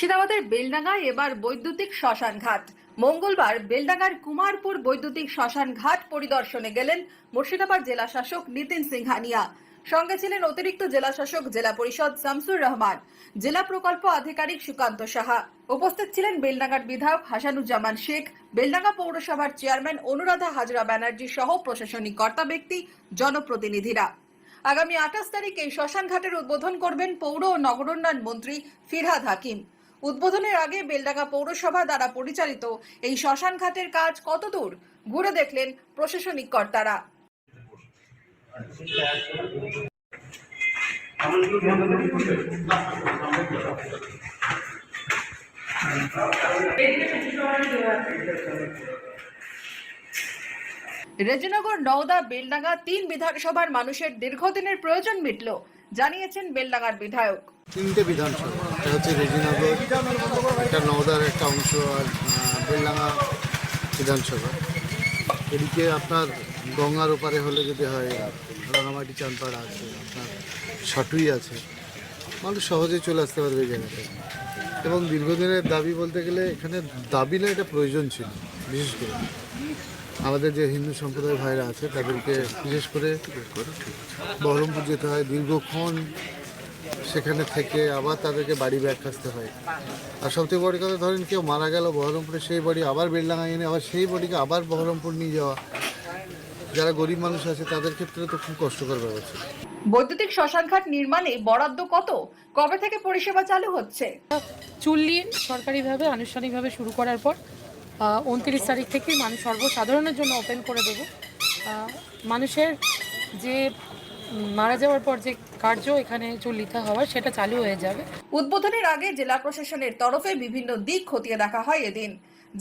মুর্শিদাবাদের বেলডাঙ্গায় এবার বৈদ্যুতিক শ্মশান ঘাট। মঙ্গলবার বেলডাঙ্গার কুমারপুর বৈদ্যুতিক শ্মশান ঘাট পরিদর্শনে গেলেন মুর্শিদাবাদ জেলা শাসক নিতিন সিংহানিয়া। সঙ্গে ছিলেন অতিরিক্ত জেলা শাসক জেলা পরিষদ শামসুর রহমান, জেলা প্রকল্প আধিকারিক সুকান্ত সাহা। উপস্থিত ছিলেন বেলডাঙ্গার বিধায়ক হাসানুজ্জামান শেখ, বেলডাঙ্গা পৌরসভার চেয়ারম্যান অনুরাধা হাজরা ব্যানার্জি সহ প্রশাসনিক কর্তা ব্যক্তি, জনপ্রতিনিধিরা। আগামী 28 তারিখ এই শ্মশান ঘাটের উদ্বোধন করবেন পৌর ও নগরোন্নয়ন মন্ত্রী ফিরহাদ হাকিম। উদ্বোধনের আগে বেলডাঙ্গা পৌরসভা দ্বারা পরিচালিত এই শ্মশান ঘাটের কাজ কতদূর ঘুরে দেখলেন প্রশাসনিক কর্তারা। রেজিনগর, নওদা, বেলডাঙ্গা 3 বিধানসভার মানুষের দীর্ঘদিনের প্রয়োজন মিটল, জানিয়েছেন বেলডাঙ্গার বিধায়ক। 3টে বিধানসভা, একটা হচ্ছে রেজিনগর, একটা নওদার একটা অংশ, আর বেলডাঙ্গা বিধানসভা। এদিকে আপনার গঙ্গার ওপারে হলে যদি হয়, রাঙামাটি চাঁদপাড়া আছে, আপনার সাটুই আছে, মানুষ সহজেই চলে আসতে পারবে এই জায়গাতে। এবং দীর্ঘদিনের দাবি বলতে গেলে এখানে দাবি না, এটা প্রয়োজন ছিল। বিশেষ করে আমাদের যে হিন্দু সম্প্রদায়ের ভাইরা আছে তাদেরকে বিশেষ করে বহরমপুর যেতে হয়, দীর্ঘক্ষণ সেখানে থেকে আবার তাদেরকে বাড়ি ব্যাক আসতে হয়। আর সবথেকে বড় কথা, ধরেন কেউ মারা গেল বহরমপুরে, সেই বাড়ি আবার বেলডাঙ্গায় এনে আবার সেই বডিকে আবার বহরমপুর নিয়ে যাওয়া, যারা গরিব মানুষ আছে তাদের ক্ষেত্রে তো খুব কষ্টকর ব্যাপার ছিল। বৈদ্যুতিক শ্মশানঘাট নির্মাণে বরাদ্দ কত, কবে থেকে পরিষেবা চালু হচ্ছে? চুল্লি সরকারিভাবে আনুষ্ঠানিকভাবে শুরু করার পর 29 তারিখ থেকে মানুষ সর্বসাধারণের জন্য ওপেন করে দেব। মানুষের যে মারা যাওয়ার পর যে কার্য এখানে চুল্লিতে হওয়ার, সেটা চালু হয়ে যাবে। উদ্বোধনের আগে জেলা প্রশাসনের তরফে বিভিন্ন দিক খতিয়ে দেখা হয় এদিন।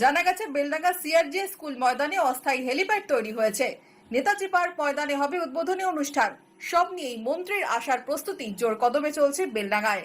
জানা গেছে বেলডাঙ্গা সিআরজি স্কুল ময়দানে অস্থায়ী হেলিপ্যাড তৈরি হয়েছে। নেতাজি পার্ক ময়দানে হবে উদ্বোধনী অনুষ্ঠান। সব নিয়েই মন্ত্রীর আসার প্রস্তুতি জোর কদমে চলছে বেলডাঙ্গায়।